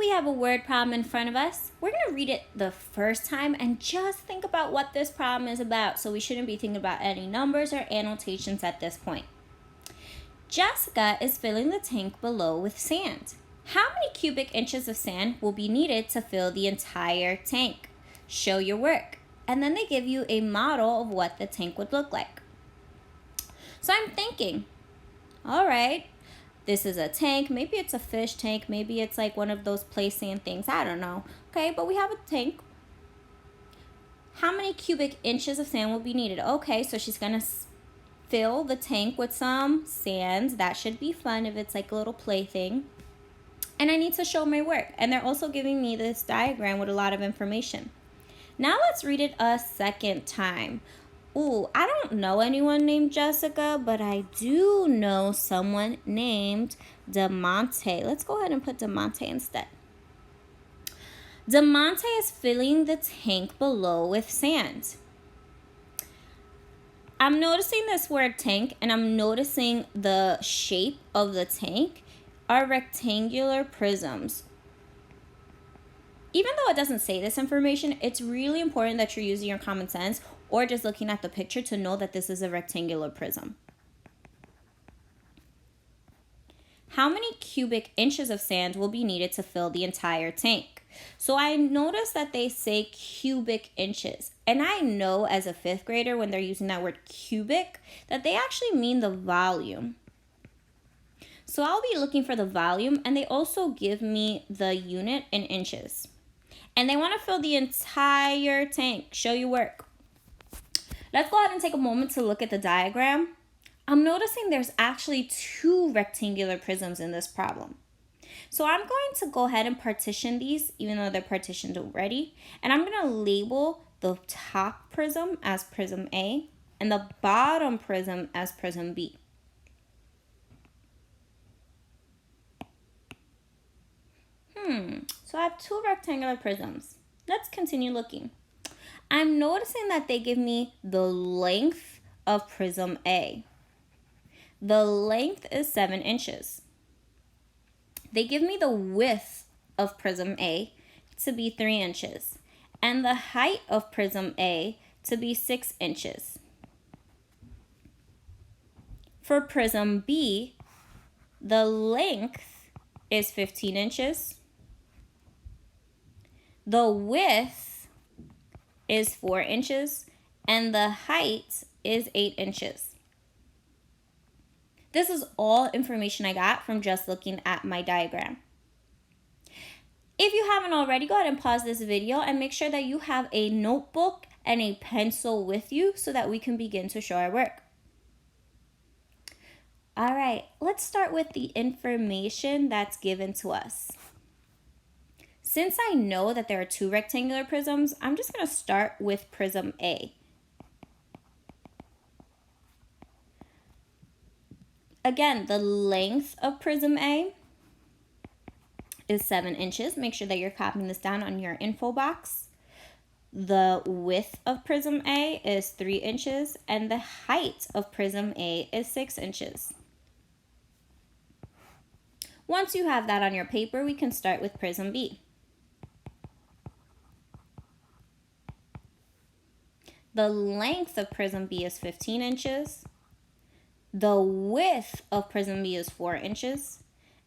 we have a word problem in front of us. We're going to read it the first time and just think about what this problem is about. So we shouldn't be thinking about any numbers or annotations at this point. Jessica is filling the tank below with sand. How many cubic inches of sand will be needed to fill the entire tank? Show your work. And then they give you a model of what the tank would look like. So I'm thinking, all right, this is a tank. Maybe it's a fish tank. Maybe it's like one of those play sand things. I don't know. Okay, but we have a tank. How many cubic inches of sand will be needed? Okay, so she's going to fill the tank with some sand. That should be fun if it's like a little play thing. And I need to show my work. And they're also giving me this diagram with a lot of information. Now let's read it a second time. Ooh, I don't know anyone named Jessica, but I do know someone named DeMonte. Let's go ahead and put DeMonte instead. DeMonte is filling the tank below with sand. I'm noticing this word tank, and I'm noticing the shape of the tank are rectangular prisms. Even though it doesn't say this information, it's really important that you're using your common sense or just looking at the picture to know that this is a rectangular prism. How many cubic inches of sand will be needed to fill the entire tank? So I noticed that they say cubic inches. And I know as a fifth grader when they're using that word cubic that they actually mean the volume. So I'll be looking for the volume, and they also give me the unit in inches. And they want to fill the entire tank. Show your work. Let's go ahead and take a moment to look at the diagram. I'm noticing there's actually two rectangular prisms in this problem. So I'm going to go ahead and partition these, even though they're partitioned already. And I'm going to label the top prism as prism A and the bottom prism as prism B. So I have two rectangular prisms. Let's continue looking. I'm noticing that they give me the length of prism A. The length is 7 inches. They give me the width of prism A to be 3 inches and the height of prism A to be 6 inches. For prism B, the length is 15 inches. The width is 4 inches and the height is 8 inches. This is all information I got from just looking at my diagram. If you haven't already, go ahead and pause this video and make sure that you have a notebook and a pencil with you so that we can begin to show our work. All right, let's start with the information that's given to us. Since I know that there are two rectangular prisms, I'm just going to start with prism A. Again, the length of prism A is 7 inches. Make sure that you're copying this down on your info box. The width of prism A is 3 inches, and the height of prism A is 6 inches. Once you have that on your paper, we can start with prism B. The length of prism B is 15 inches. The width of prism B is 4 inches.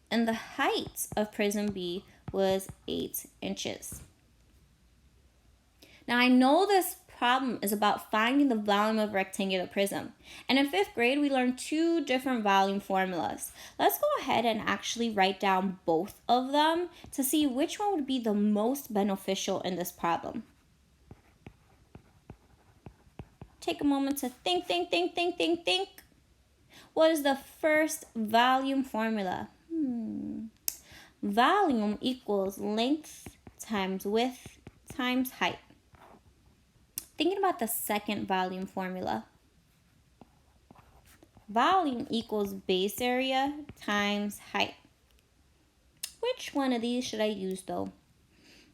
And the height of prism B was 8 inches. Now I know this problem is about finding the volume of a rectangular prism. And in 5th grade, we learned two different volume formulas. Let's go ahead and actually write down both of them to see which one would be the most beneficial in this problem. Take a moment to think. What is the first volume formula? Volume equals length times width times height. Thinking about the second volume formula. Volume equals base area times height. Which one of these should I use though?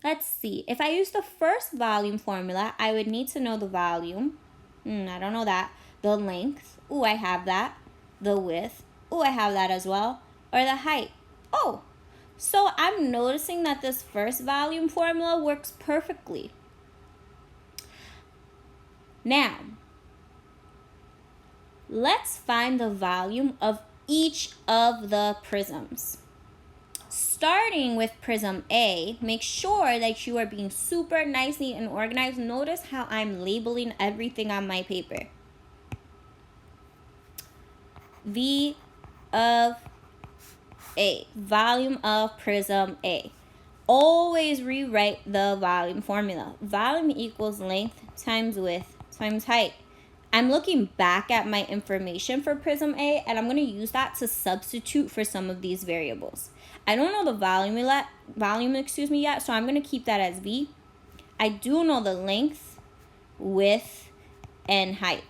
Let's see. If I use the first volume formula, I would need to know the volume. I don't know that. The length. Ooh, I have that. The width. Ooh, I have that as well. Or the height. Oh, So I'm noticing that this first volume formula works perfectly. Now, let's find the volume of each of the prisms. Starting with prism A, make sure that you are being super nicely and organized. Notice how I'm labeling everything on my paper. V of A, volume of prism A. Always rewrite the volume formula. Volume equals length times width times height. I'm looking back at my information for prism A, and I'm going to use that to substitute for some of these variables. I don't know the volume yet, so I'm going to keep that as V. I do know the length, width, and height.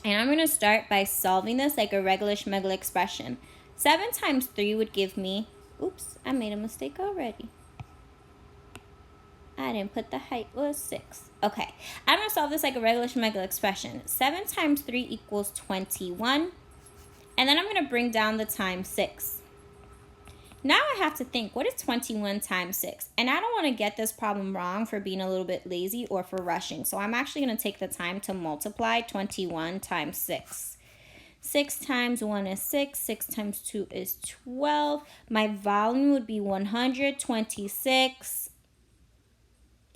And I'm going to start by solving this like a regular schmegler expression. 7 times 3 would give me, oops, I made a mistake already. I didn't put the height was 6. Okay, I'm going to solve this like a regular schmegler expression. 7 times 3 equals 21. And then I'm going to bring down the times 6. Now I have to think, what is 21 times 6? And I don't want to get this problem wrong for being a little bit lazy or for rushing. So I'm actually going to take the time to multiply 21 times 6. 6 times 1 is 6. 6 times 2 is 12. My volume would be 126.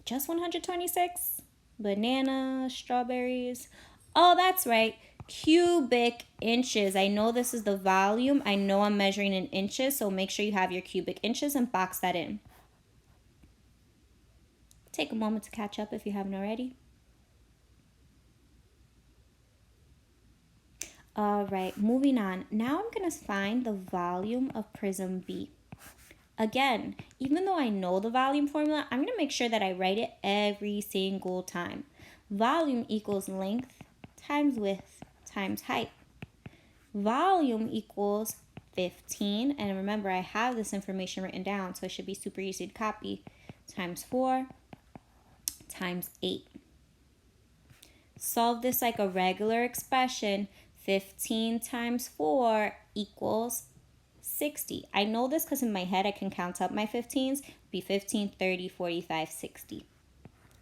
Just 126? Banana, strawberries. Oh, that's right. Cubic inches. I know this is the volume. I know I'm measuring in inches, so make sure you have your cubic inches and box that in. Take a moment to catch up if you haven't already. All right, moving on. Now I'm going to find the volume of prism B. Again, even though I know the volume formula, I'm going to make sure that I write it every single time. Volume equals length times width times height. Volume equals 15, and remember I have this information written down, so it should be super easy to copy, times 4 times 8. Solve this like a regular expression. 15 times 4 equals 60. I know this because in my head I can count up my 15s. Be 15, 30, 45, 60.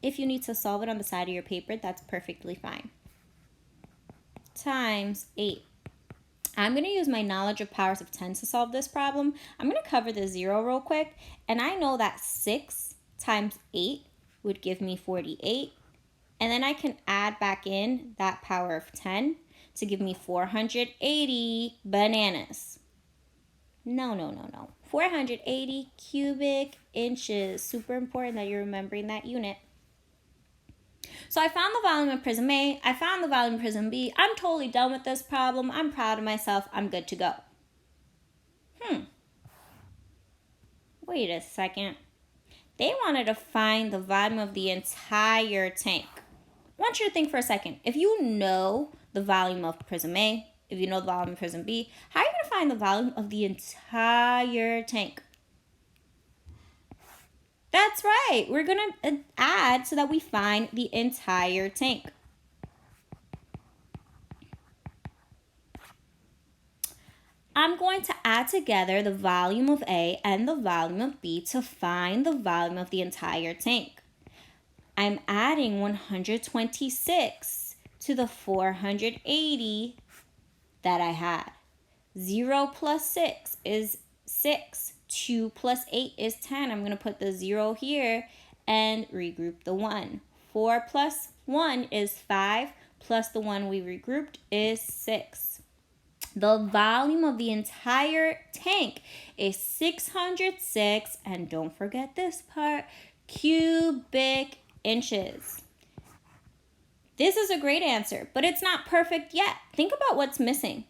If you need to solve it on the side of your paper, that's perfectly fine. Times 8. I'm going to use my knowledge of powers of 10 to solve this problem. I'm going to cover the 0 real quick. And I know that 6 times 8 would give me 48. And then I can add back in that power of 10 to give me 480 bananas. No. 480 cubic inches. Super important that you're remembering that unit. So I found the volume of prism A. I found the volume of prism B. I'm totally done with this problem. I'm proud of myself. I'm good to go. Wait a second. They wanted to find the volume of the entire tank. I want you to think for a second. If you know the volume of prism A, if you know the volume of prism B, how are you going to find the volume of the entire tank? That's right. We're going to add so that we find the entire tank. I'm going to add together the volume of A and the volume of B to find the volume of the entire tank. I'm adding 126 to the 480 that I had. 0 plus 6 is 6. 2 plus 8 is 10. I'm going to put the 0 here and regroup the 1. 4 plus 1 is 5, plus the 1 we regrouped is 6. The volume of the entire tank is 606, and don't forget this part, cubic inches. This is a great answer, but it's not perfect yet. Think about what's missing.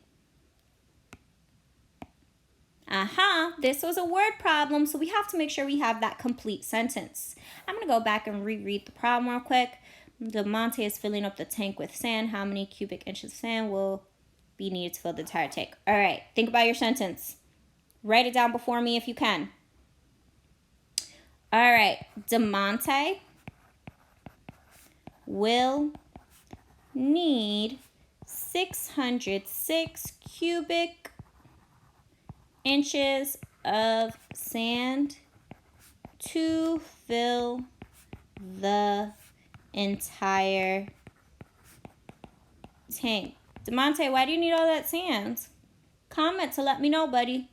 This was a word problem, so we have to make sure we have that complete sentence. I'm going to go back and reread the problem real quick. DeMonte is filling up the tank with sand. How many cubic inches of sand will be needed to fill the entire tank? All right, think about your sentence. Write it down before me if you can. All right, DeMonte will need 606 cubic inches of sand to fill the entire tank. DeMonte, why do you need all that sand? Comment to let me know, buddy.